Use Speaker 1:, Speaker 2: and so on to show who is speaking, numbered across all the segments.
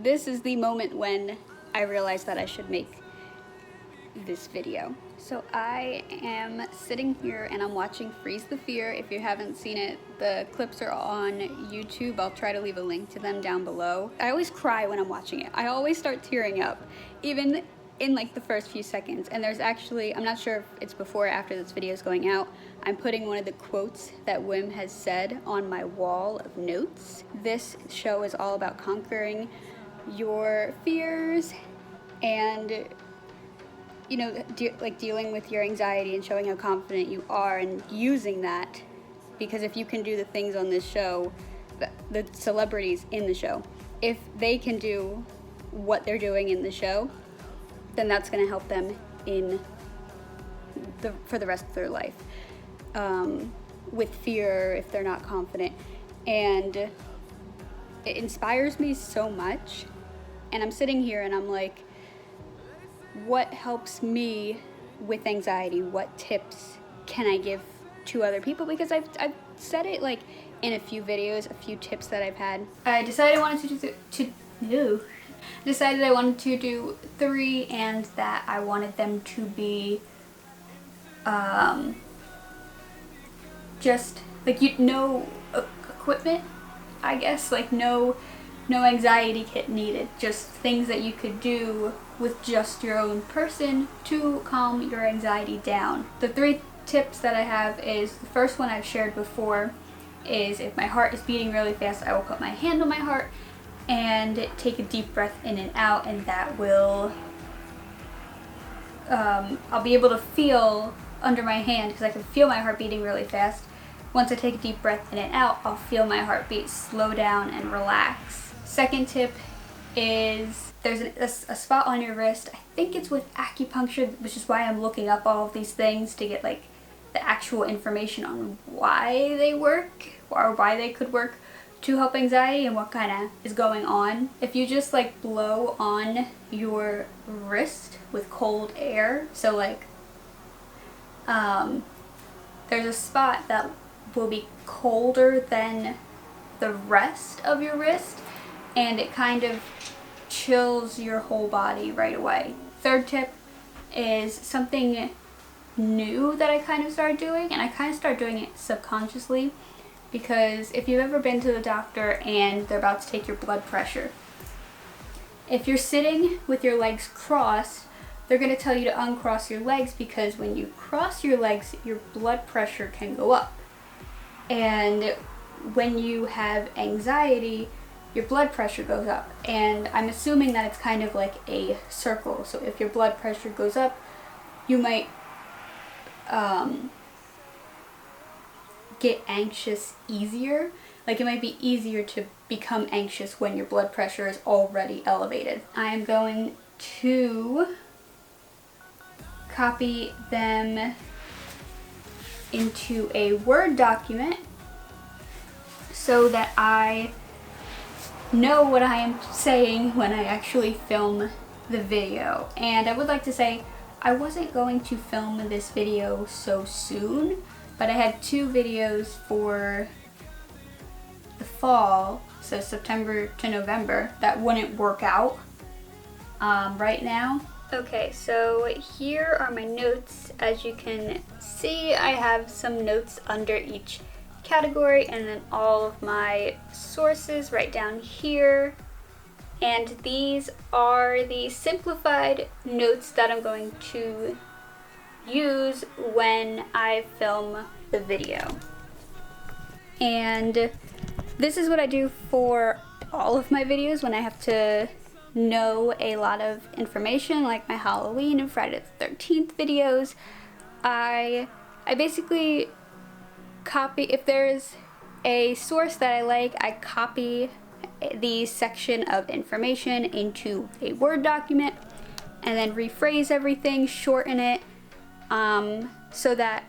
Speaker 1: this is the moment when I realized that I should make this video. So I am sitting here and I'm watching Freeze the Fear. If you haven't seen it, the clips are on YouTube. I'll try to leave a link to them down below. I always cry when I'm watching it. I always start tearing up, even in like the first few seconds. And there's actually, I'm not sure if it's before or after this video is going out, I'm putting one of the quotes that Wim has said on my wall of notes. This show is all about conquering your fears and, you know, dealing with your anxiety and showing how confident you are and using that, because if you can do the things on this show, the celebrities in the show, if they can do what they're doing in the show, then that's going to help them for the rest of their life, with fear if they're not confident. And it inspires me so much, and I'm sitting here and I'm like, what helps me with anxiety? What tips can I give to other people? Because I've said it like in a few videos, a few tips that I've had. I decided I wanted decided I wanted to do 3, and that I wanted them to be just like, no equipment, I guess, like no anxiety kit needed, just things that you could do with just your own person to calm your anxiety down. The 3 tips that I have is, the first one I've shared before is, if my heart is beating really fast, I will put my hand on my heart and take a deep breath in and out, and that will, I'll be able to feel under my hand, because I can feel my heart beating really fast. Once I take a deep breath in and out, I'll feel my heartbeat slow down and relax. Second tip is, there's a spot on your wrist, I think it's with acupuncture, which is why I'm looking up all of these things to get like the actual information on why they work, or why they could work to help anxiety and what kind of is going on. If you just like blow on your wrist with cold air, so like there's a spot that will be colder than the rest of your wrist, and it kind of chills your whole body right away. Third tip is something new that I kind of started doing, and I kind of started doing it subconsciously, because if you've ever been to the doctor and they're about to take your blood pressure, if you're sitting with your legs crossed, they're going to tell you to uncross your legs, because when you cross your legs, your blood pressure can go up. And when you have anxiety, your blood pressure goes up. And I'm assuming that it's kind of like a circle. So if your blood pressure goes up, you might get anxious easier. Like, it might be easier to become anxious when your blood pressure is already elevated. I am going to copy them into a Word document so that I know what I am saying when I actually film the video. And I would like to say, I wasn't going to film this video so soon, but I had 2 videos for the fall, so September to November, that wouldn't work out right now. Okay, so here are my notes. As you can see, I have some notes under each category, and then all of my sources right down here. And these are the simplified notes that I'm going to use when I film the video. And this is what I do for all of my videos when I have to know a lot of information, like my Halloween and Friday the 13th videos. I basically copy, if there's a source that I like, I copy the section of information into a Word document and then rephrase everything, shorten it, so that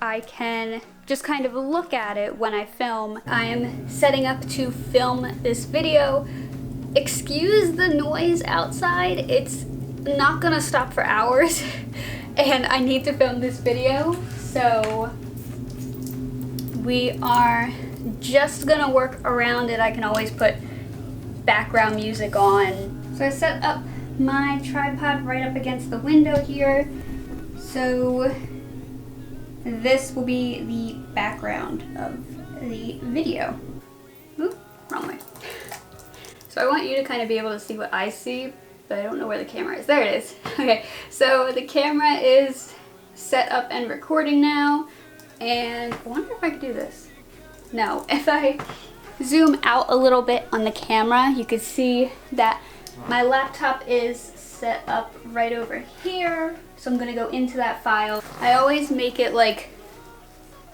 Speaker 1: I can just kind of look at it when I film. I am setting up to film this video. Excuse the noise outside, it's not gonna stop for hours and I need to film this video, so we are just gonna work around it. I can always put background music on. So I set up my tripod right up against the window here. So this will be the background of the video. Oop, wrong way. So I want you to kind of be able to see what I see, but I don't know where the camera is. There it is. Okay, so the camera is set up and recording now, and I wonder if I could do this. No, if I zoom out a little bit on the camera, you can see that my laptop is set up right over here. So I'm gonna go into that file. I always make it like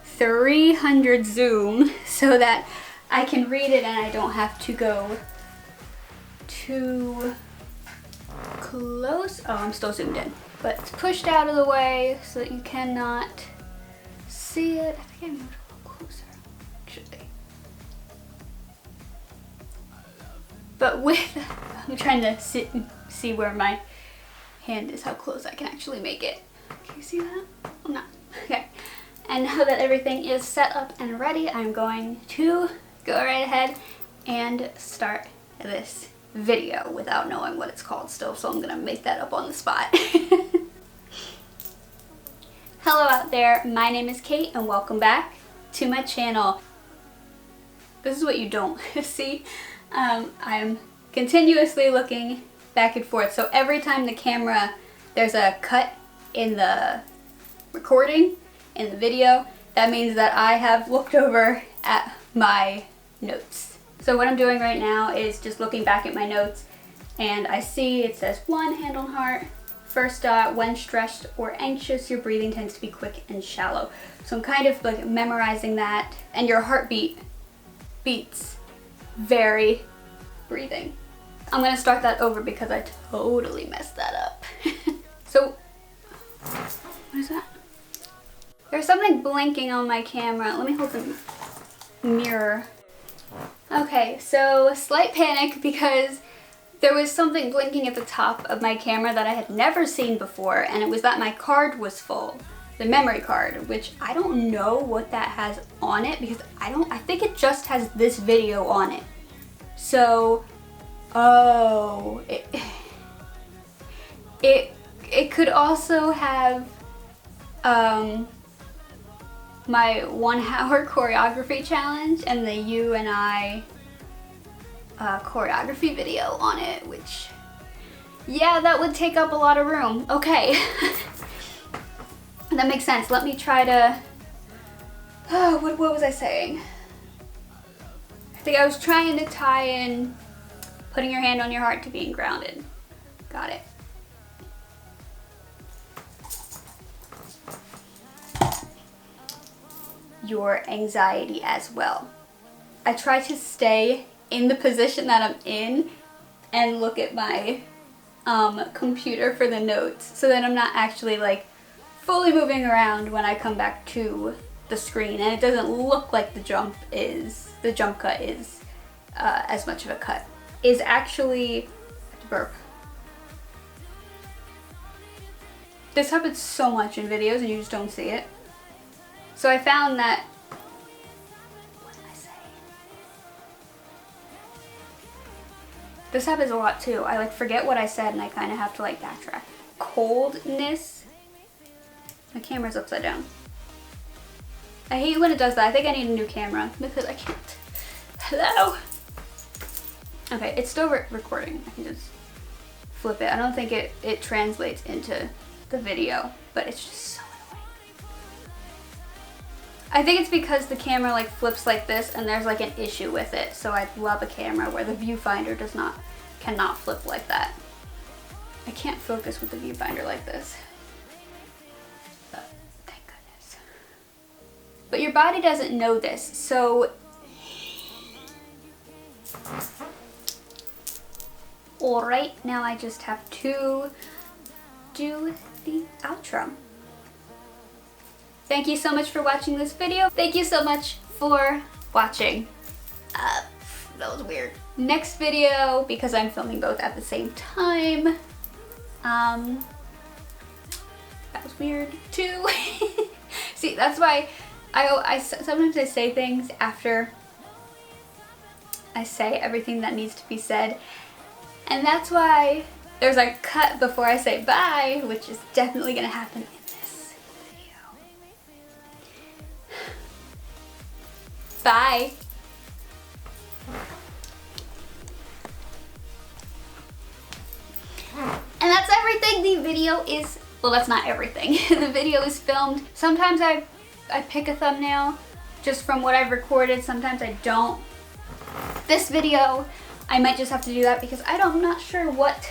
Speaker 1: 300 zoom so that I can read it and I don't have to go too close. Oh, I'm still zoomed in. But it's pushed out of the way so that you cannot see it. I think I moved a little closer, actually. But with, I'm trying to sit and see where my hand is, how close I can actually make it. Can you see that? I'm not. Okay. And now that everything is set up and ready, I'm going to go right ahead and start this video without knowing what it's called still, so I'm gonna make that up on the spot. Hello out there, my name is Caitt and welcome back to my channel. This is what you don't see. I'm continuously looking back and forth, so every time the camera, there's a cut in the recording, in the video, that means that I have looked over at my notes. So what I'm doing right now is just looking back at my notes, and I see it says 1 hand on heart, first dot, when stressed or anxious, your breathing tends to be quick and shallow. So I'm kind of like memorizing that, and your heartbeat beats very breathing. I'm gonna start that over because I totally messed that up. So, what is that? There's something blinking on my camera. Let me hold the mirror. Okay, so slight panic because there was something blinking at the top of my camera that I had never seen before, and it was that my card was full. The memory card, which I don't know what that has on it because I think it just has this video on it. So, oh, it could also have my 1 hour choreography challenge and the You and I choreography video on it, which, yeah, that would take up a lot of room. Okay. That makes sense. Let me try to, oh, what was I saying? I think I was trying to tie in putting your hand on your heart to being grounded. Got it. Your anxiety as well. I try to stay in the position that I'm in and look at my computer for the notes so that I'm not actually like fully moving around when I come back to the screen, and it doesn't look like the jump cut is as much of a cut. Is actually, burp. This happens so much in videos and you just don't see it. So I found that, what did I say? This happens a lot too. I like forget what I said and I kind of have to like backtrack. Coldness. My camera's upside down. I hate when it does that. I think I need a new camera because I can't. Hello? Okay, it's still recording. I can just flip it. I don't think it translates into the video, but it's just so annoying. I think it's because the camera like flips like this and there's like an issue with it. So I'd love a camera where the viewfinder cannot flip like that. I can't focus with the viewfinder like this. But thank goodness. But your body doesn't know this, so alright, now I just have to do the outro. Thank you so much for watching this video. Thank you so much for watching. That was weird. Next video, because I'm filming both at the same time, that was weird too. See, that's why I sometimes I say things after I say everything that needs to be said. And that's why there's a cut before I say bye, which is definitely gonna happen in this video. Bye. And that's everything. The video is, well, that's not everything. The video is filmed. Sometimes I pick a thumbnail just from what I've recorded. Sometimes I don't. This video, I might just have to do that because I'm not sure what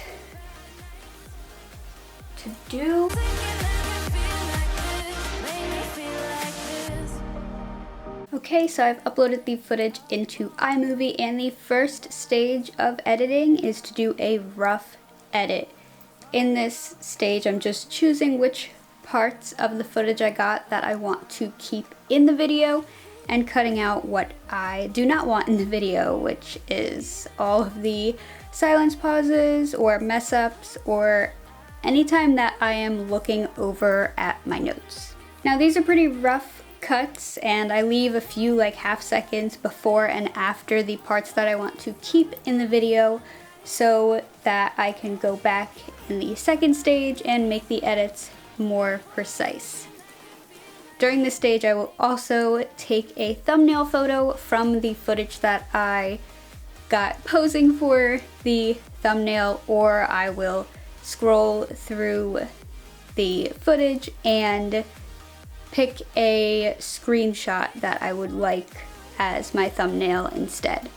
Speaker 1: to do. Okay, so I've uploaded the footage into iMovie, and the first stage of editing is to do a rough edit. In this stage, I'm just choosing which parts of the footage I got that I want to keep in the video and cutting out what I do not want in the video, which is all of the silence pauses or mess ups or anytime that I am looking over at my notes. Now these are pretty rough cuts, and I leave a few like half seconds before and after the parts that I want to keep in the video so that I can go back in the second stage and make the edits more precise. During this stage, I will also take a thumbnail photo from the footage that I got posing for the thumbnail, or I will scroll through the footage and pick a screenshot that I would like as my thumbnail instead.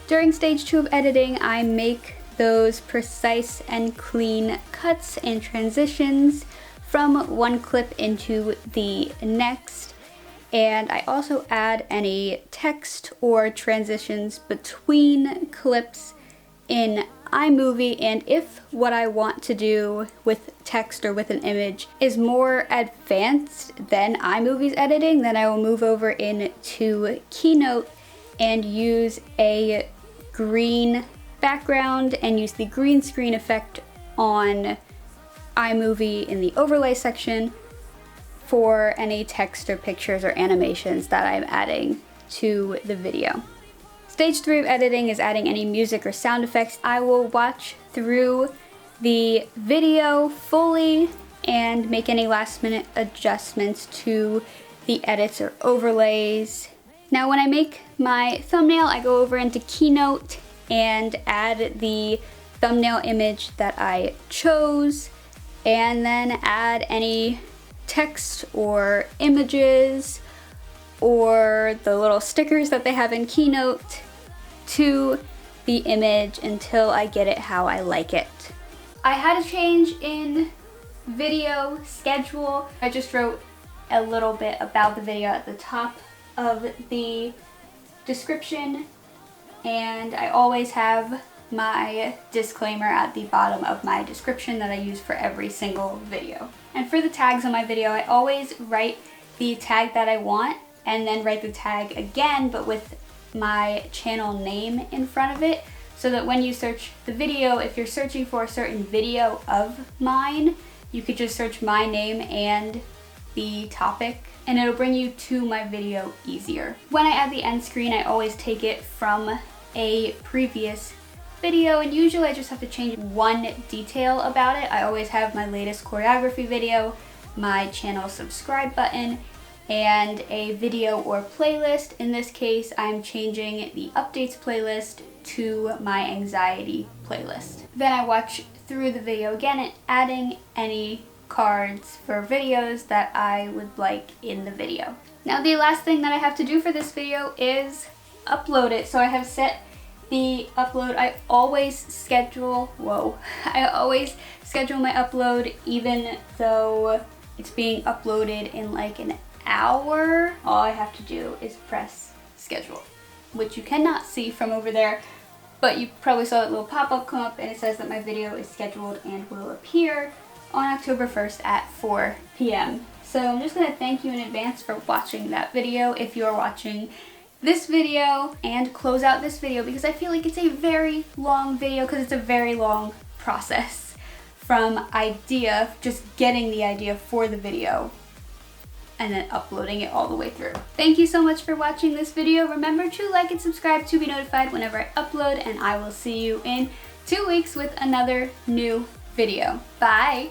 Speaker 1: During stage 2 of editing, I make those precise and clean cuts and transitions from one clip into the next, and I also add any text or transitions between clips in iMovie. And if what I want to do with text or with an image is more advanced than iMovie's editing, then I will move over into Keynote and use a green background and use the green screen effect on iMovie in the overlay section for any text or pictures or animations that I'm adding to the video. Stage 3 of editing is adding any music or sound effects. I will watch through the video fully and make any last minute adjustments to the edits or overlays. Now when I make my thumbnail, I go over into Keynote and add the thumbnail image that I chose, and then add any text or images or the little stickers that they have in Keynote to the image until I get it how I like it. I had a change in video schedule. I just wrote a little bit about the video at the top of the description, and I always have my disclaimer at the bottom of my description that I use for every single video. And for the tags on my video, I always write the tag that I want and then write the tag again, but with my channel name in front of it, so that when you search the video, if you're searching for a certain video of mine, you could just search my name and the topic and it'll bring you to my video easier. When I add the end screen, I always take it from a previous video, and usually I just have to change one detail about it. I always have my latest choreography video, my channel subscribe button, and a video or playlist. In this case, I'm changing the updates playlist to my AnXIeTy playlist. Then I watch through the video again and adding any cards for videos that I would like in the video. Now the last thing that I have to do for this video is upload it. So I have set the upload. I always schedule my upload even though it's being uploaded in like an hour. All I have to do is press schedule, which you cannot see from over there, but you probably saw that little pop-up come up and it says that my video is scheduled and will appear on October 1st at 4 p.m. So I'm just going to thank you in advance for watching that video if you're watching this video, and close out this video because I feel like it's a very long video because it's a very long process from idea, just getting the idea for the video, and then uploading it all the way through. Thank you so much for watching this video. Remember to like and subscribe to be notified whenever I upload, and I will see you in 2 weeks with another new video. Bye!